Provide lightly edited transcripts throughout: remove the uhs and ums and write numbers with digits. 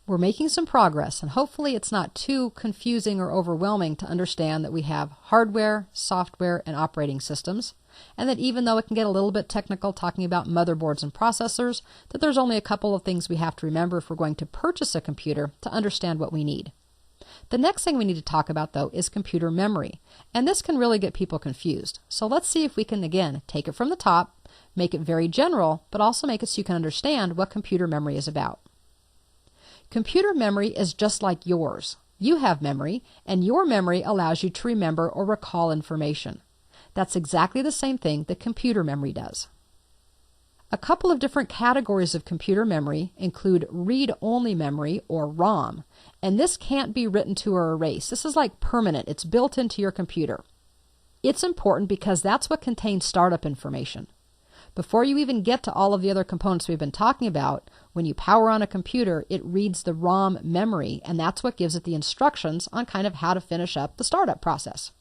We're making some progress, and hopefully it's not too confusing or overwhelming to understand that we have hardware, software, and operating systems, and that even though it can get a little bit technical talking about motherboards and processors, that there's only a couple of things we have to remember if we're going to purchase a computer to understand what we need. The next thing we need to talk about, though, is computer memory, and this can really get people confused. So let's see if we can, again, take it from the top, make it very general, but also make it so you can understand what computer memory is about. Computer memory is just like yours. You have memory, and your memory allows you to remember or recall information. That's exactly the same thing that computer memory does. A couple of different categories of computer memory include read-only memory, or ROM, and this can't be written to or erased. This is like permanent. It's built into your computer. It's important because that's what contains startup information. Before you even get to all of the other components we've been talking about, when you power on a computer, it reads the ROM memory, and that's what gives it the instructions on kind of how to finish up the startup process.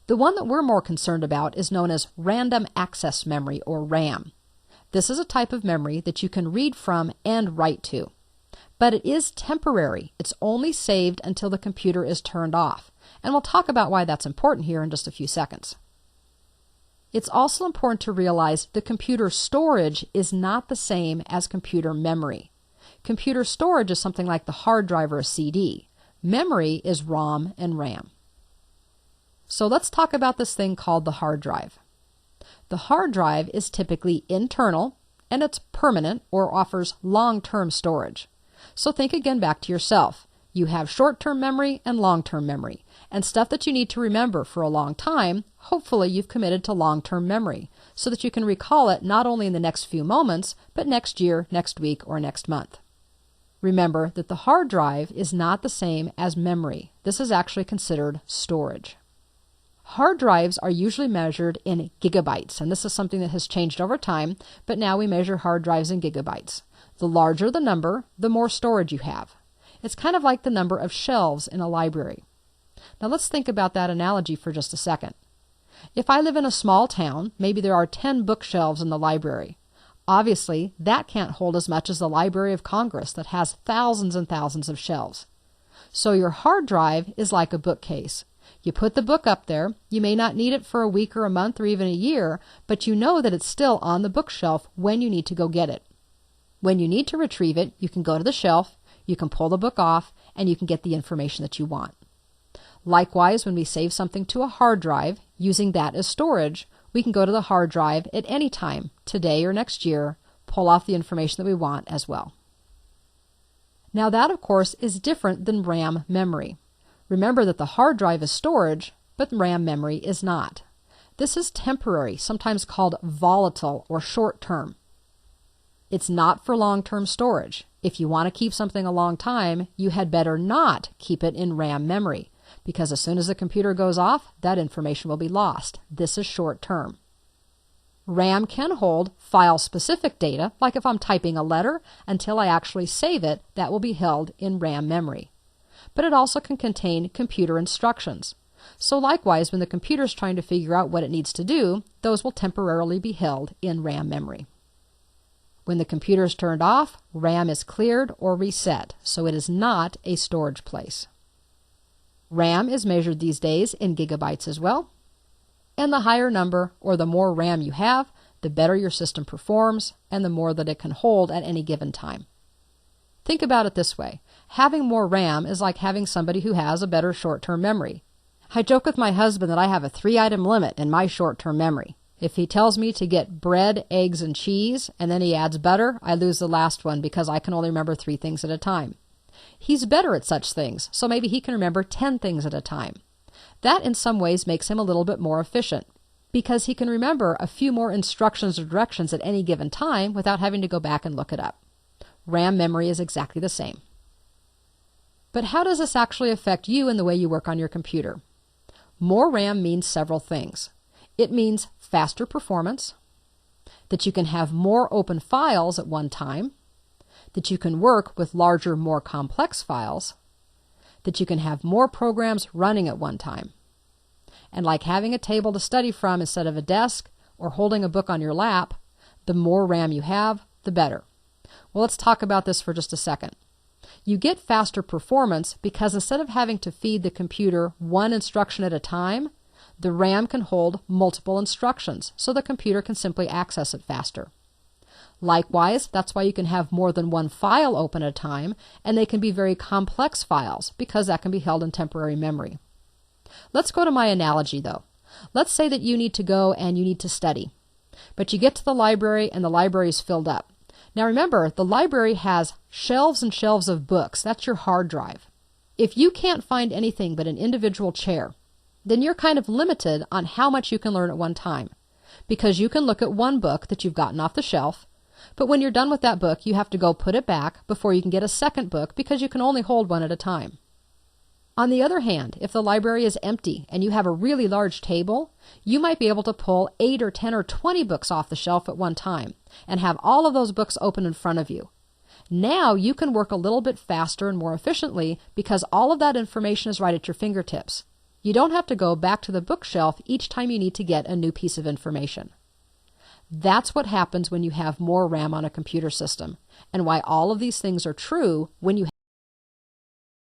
The one that we're more concerned about is known as random access memory, or RAM. This is a type of memory that you can read from and write to. But it is temporary. It's only saved until the computer is turned off. And we'll talk about why that's important here in just a few seconds. It's also important to realize the computer storage is not the same as computer memory. Computer storage is something like the hard drive or a CD. Memory is ROM and RAM. So let's talk about this thing called the hard drive. The hard drive is typically internal, and it's permanent or offers long-term storage. So think again back to yourself. You have short-term memory and long-term memory, and stuff that you need to remember for a long time. Hopefully you've committed to long-term memory so that you can recall it not only in the next few moments, but next year, next week, or next month. Remember that the hard drive is not the same as memory. This is actually considered storage. Hard drives are usually measured in gigabytes, and this is something that has changed over time, but now we measure hard drives in gigabytes. The larger the number, the more storage you have. It's kind of like the number of shelves in a library. Now let's think about that analogy for just a second. If I live in a small town, maybe there are 10 bookshelves in the library. Obviously, that can't hold as much as the Library of Congress that has thousands and thousands of shelves. So your hard drive is like a bookcase. You put the book up there, you may not need it for a week or a month or even a year, but you know that it's still on the bookshelf when you need to go get it. When you need to retrieve it, you can go to the shelf, you can pull the book off, and you can get the information that you want. Likewise, when we save something to a hard drive, using that as storage, we can go to the hard drive at any time, today or next year, pull off the information that we want as well. Now that, of course, is different than RAM memory. Remember that the hard drive is storage, but RAM memory is not. This is temporary, sometimes called volatile or short-term. It's not for long-term storage. If you want to keep something a long time, you had better not keep it in RAM memory, because as soon as the computer goes off, that information will be lost. This is short-term. RAM can hold file-specific data, like if I'm typing a letter, until I actually save it, that will be held in RAM memory. But it also can contain computer instructions. So likewise, when the computer is trying to figure out what it needs to do, those will temporarily be held in RAM memory. When the computer is turned off, RAM is cleared or reset, so it is not a storage place. RAM is measured these days in gigabytes as well, and the higher number or the more RAM you have, the better your system performs and the more that it can hold at any given time. Think about it this way. Having more RAM is like having somebody who has a better short-term memory. I joke with my husband that I have a 3-item limit in my short-term memory. If he tells me to get bread, eggs, and cheese, and then he adds butter, I lose the last one because I can only remember 3 things at a time. He's better at such things, so maybe he can remember 10 things at a time. That in some ways makes him a little bit more efficient, because he can remember a few more instructions or directions at any given time without having to go back and look it up. RAM memory is exactly the same. But how does this actually affect you and the way you work on your computer? More RAM means several things. It means faster performance, that you can have more open files at one time, that you can work with larger, more complex files, that you can have more programs running at one time. And like having a table to study from instead of a desk or holding a book on your lap, the more RAM you have, the better. Well, let's talk about this for just a second. You get faster performance because instead of having to feed the computer one instruction at a time, the RAM can hold multiple instructions, so the computer can simply access it faster. Likewise, that's why you can have more than one file open at a time, and they can be very complex files because that can be held in temporary memory. Let's go to my analogy though. Let's say that you need to go and you need to study, but you get to the library and the library is filled up. Now remember, the library has shelves and shelves of books. That's your hard drive. If you can't find anything but an individual chair, then you're kind of limited on how much you can learn at one time, because you can look at one book that you've gotten off the shelf, but when you're done with that book, you have to go put it back before you can get a second book because you can only hold one at a time. On the other hand, if the library is empty and you have a really large table, you might be able to pull 8 or 10 or 20 books off the shelf at one time and have all of those books open in front of you. Now you can work a little bit faster and more efficiently because all of that information is right at your fingertips. You don't have to go back to the bookshelf each time you need to get a new piece of information. That's what happens when you have more RAM on a computer system, and why all of these things are true when you